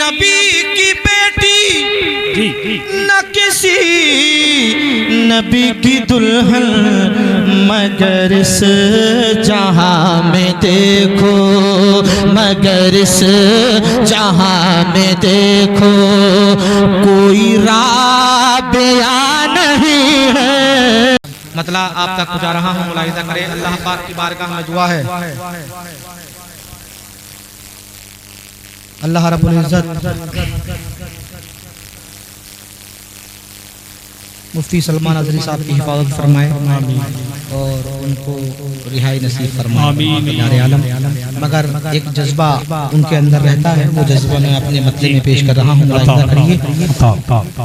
नबी की बेटी न किसी नबी की दुल्हन, मगर इस जहां में देखो, मगर इस जहां में देखो कोई राबिया नहीं है। मतलब आप तक पहुंचा रहा हूँ, मुलाहिजा करें। अल्लाह पाक की बारगाह में दुआ है, अल्लाह रब्बुल इज्जत मुफ्ती सलमान अजरी साहब की हिफाजत फरमाए और उनको रिहाई नसीब फरमाए आलम। मगर एक जज्बा उनके अंदर रहता है, वो जज्बा मैं अपने मतले में पेश कर रहा हूँ, मुलाहिजा करिए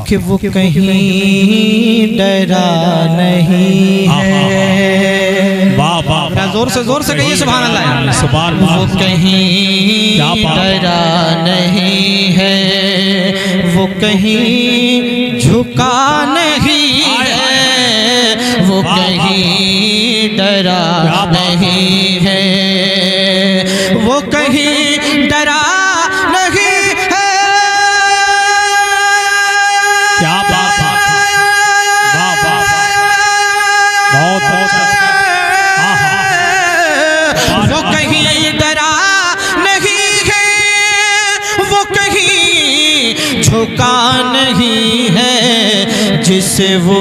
कि वो कहीं डरा नहीं है। जोर से कहिए सुभान अल्लाह। वो कहीं डरा नहीं है, वो कहीं झुका नहीं है, वो कहीं डरा नहीं है, वो कहीं डरा नहीं है। क्या बात है, वाह वाह, बहुत वो कहीं डरा नहीं है, वो कहीं झुका नहीं है, जिसे वो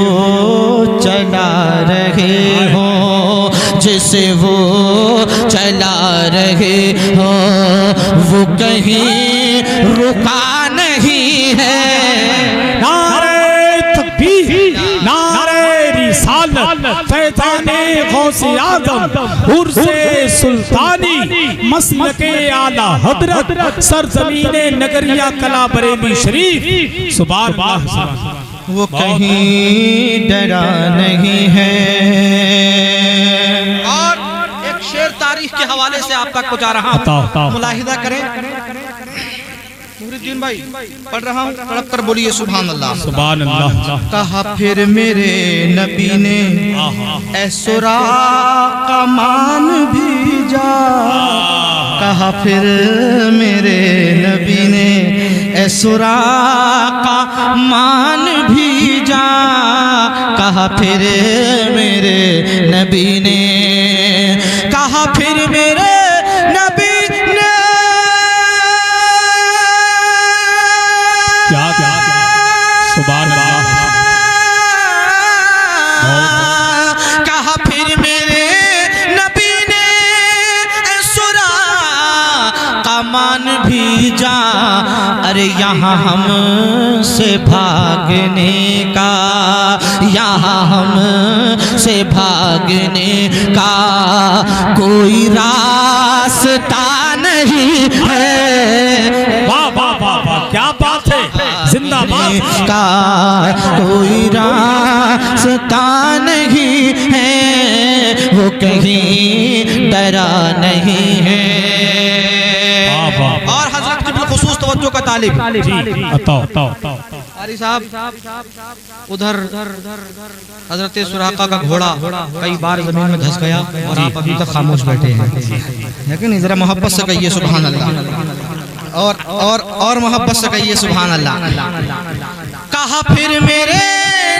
चला रहे हो, जिसे वो चला रहे हो, वो कहीं रुका नहीं है। नारे तकबीर, नारे रिसालत, फैज़ाने गौसे आज़म, उर्से सुल्तानी, मसलके आला हज़रत, सरज़मीने नगरिया कला बरेली शरीफ। सुभान अल्लाह। वो कहीं डरा नहीं है। और एक शेर तारीख के हवाले से आप तक पहुंचा रहा हूं, मुलाहिजा करें। नूरुद्दीन भाई पढ़ रहा हूँ, तड़प कर बोलिए सुभान अल्लाह। सुभान अल्लाह। कहा फिर मेरे नबी ने ऐ सुराक़ा मान भेजा, कहा फिर मेरे नबी ने ऐ सुराक़ा मान भेजा, कहा फिर मेरे नबी ने, कहा फिर मेरे नबी ने, क्या क्या सुभान अल्लाह। कहा फिर मेरे नबी ने सुराक़ा मान भेजा, अरे यहाँ हम से भागने का, यहाँ हम से भागने का कोई रास्ता नहीं है। वाह वाह वाह वाह, क्या बात है, जिंदाबाद। का कोई रास्ता नहीं है, वो कहीं डरा नहीं है। और हजरत की बिलखुसूस तवज्जो का तालिब कारी साहब, उधर हजरत सुराक़ा का घोड़ा कई बार जमीन में धंस गया और आप अभी तक खामोश बैठे हैं, लेकिन जरा मोहब्बत से कहिए सुभान अल्लाह। और मोहब्बत से कहिए सुभान अल्लाह। कहा फिर मेरे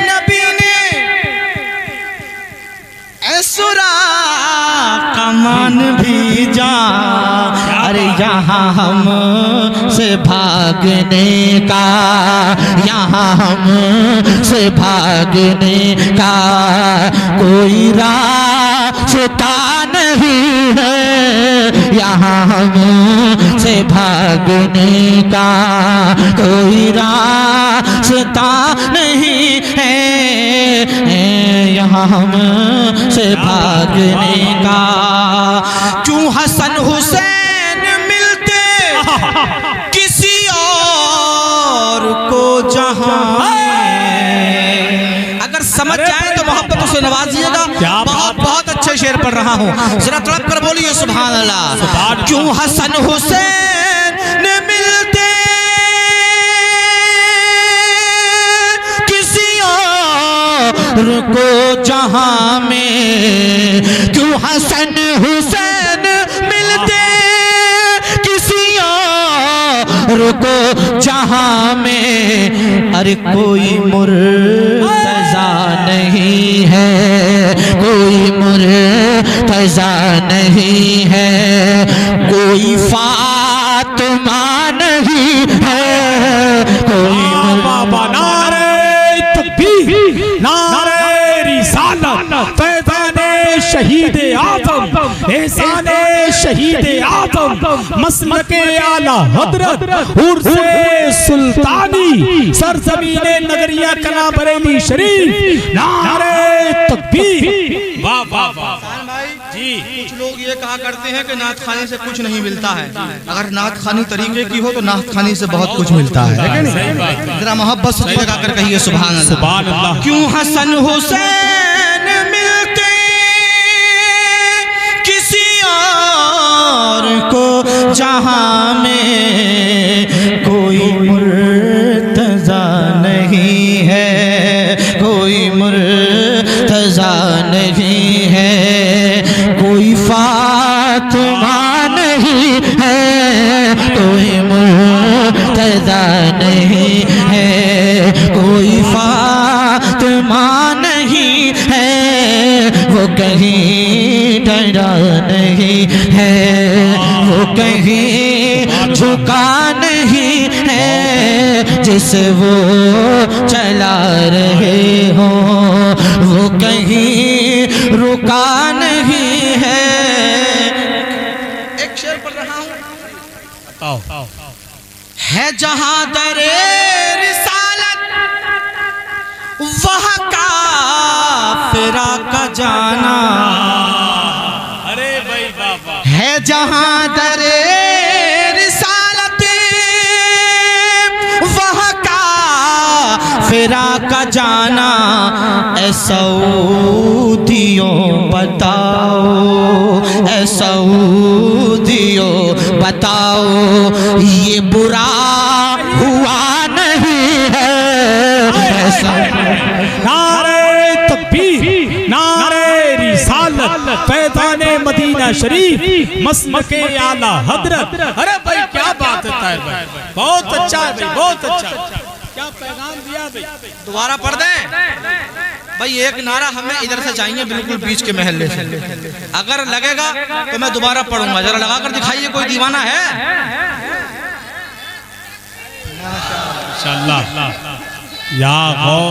नबी ने ऐ सुराक़ा मान भेजा, अरे यहाँ हम से भागने का, यहाँ हम से भागने का कोई रास्ता नहीं है, यहाँ हम से भागने का कोई रास्ता नहीं है, यहाँ हम से भागने का। क्यों हसन हुसैन मिलते किसी और को जहां, अगर समझ जाए तो मोहब्बतों से नवाजिएगा। बहुत बहुत अच्छे शेर पढ़ रहा हूँ, जरा तड़प कर बोलिए सुभान अल्लाह। क्यों हसन हुसैन मिलते किसी और को जहां में, क्यों हसन हुसैन मिलते किसी और को जहां में अरे कोई मुर्तज़ा नहीं है, कोई मुर्तज़ा नहीं है, कोई फातिमा नहीं है, कोई बाबा नारे तकबीर, नारे रिसालत, फैज़ाने शहीद आज़म, एहसाने शहीद आज़म, मसलके आला हज़रत, उर्से सुल्तानी, सरज़मीने नगरिया कला बरेली शरीफ, नारे तकबीर। वाह वाह वाह जी। कुछ लोग ये कहा करते हैं कि नात खाने से कुछ नहीं मिलता है, अगर नात खानी तरीके की हो तो नात खानी से बहुत कुछ मिलता है। जरा मोहब्बत से लगा कर कहिए सुभान अल्लाह, सुभान अल्लाह। क्यों हसन हुसैन मिलते किसी और को जहां में कोई मुर्तज़ा नहीं है, कोई मुर्तज़ा नहीं है, कोई फातिमा नहीं है, कोई मुर्तज़ा नहीं है, कोई फातिमा नहीं है, वो कहीं डरा नहीं है, वो कहीं झुका नहीं है, जिसे वो चला रहे हो वो कहीं रुका नहीं है। एक शेर पढ़ रहा हूँ, है जहां दरे रिसालत वह काफिरा का जाना, अरे भाई बाबा, है जहां दरे रिसालत वह काफिरा का जाना, ऐ सऊदियों बताओ, ऐ सऊदियों बताओ ये बुरा हुआ नहीं है। नारे तकबीर, नारे रिसालत, फैज़ाने मदीना शरीफ, मसलके आला हज़रत। अरे भाई क्या बात है ताहिर भाई, बहुत अच्छा है भाई, बहुत अच्छा, क्या पैगाम दिया भाई। दोबारा पढ़ दें भाई, एक नारा हमें इधर से चाहिए बिल्कुल बीच के महल्ले से, अगर लगेगा तो मैं दोबारा पढ़ूंगा, जरा लगा कर दिखाइए कोई दीवाना है। इंशाअल्लाह या गौ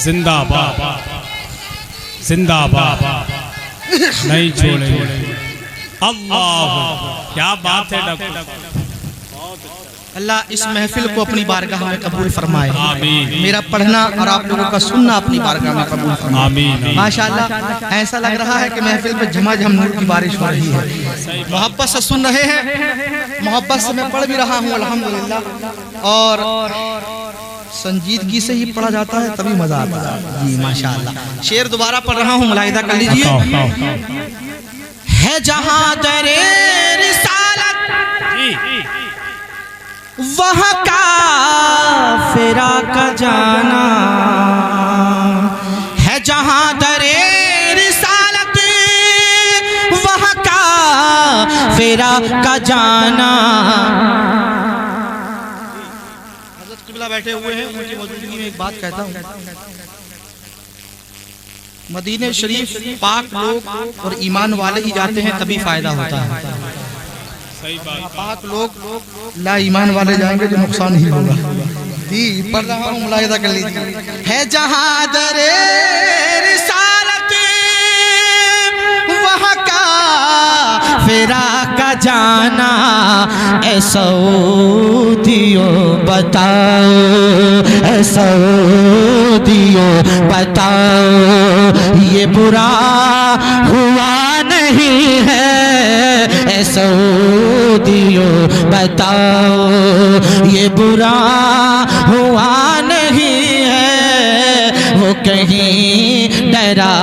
जिंदाबाद, जिंदाबाद, नहीं छोड़ेंगे। अल्लाह, क्या बात है डॉक्टर। अल्लाह इस महफिल को अपनी बारगाह में कबूल फरमाए, आमीन। मेरा पढ़ना और आप लोगों का सुनना अपनी बारगाह में कबूल फरमाए, आमीन। माशाअल्लाह ऐसा लग रहा है कि महफिल में झमाझम नूर की बारिश हो रही है। मोहब्बत से सुन रहे हैं, मोहब्बत से मैं पढ़ भी रहा हूँ अल्हम्दुलिल्लाह, और संजीदगी से ही पढ़ा जाता है तभी मजा आता है जी माशाअल्लाह। शेर दोबारा पढ़ रहा हूँ, मुलाहिदा कर लीजिए। है जहां दरे रिसालत वह काफिरा का जाना, है जहां दरे रिसालत वह काफिरा का जाना। हज़रत क़िबला बैठे हुए हैं, उनकी मौजूदगी में एक बात कहता हूँ, मदीने शरीफ पाक लोग और ईमान वाले ही जाते हैं तभी फायदा होता है। सही बात। पाक लोग ला ईमान वाले जाएंगे तो नुकसान ही होगा जी। पढ़ रहा हूँ, मुलाहिदा कर लीजिए। है जहां दरे रिसालत वह काफिरा का जाना, ऐ सऊदियों बताओ, ऐ सऊदियों बताओ ये बुरा हुआ नहीं है, ऐ सऊदियों बताओ ये बुरा हुआ नहीं है, वो कहीं डरा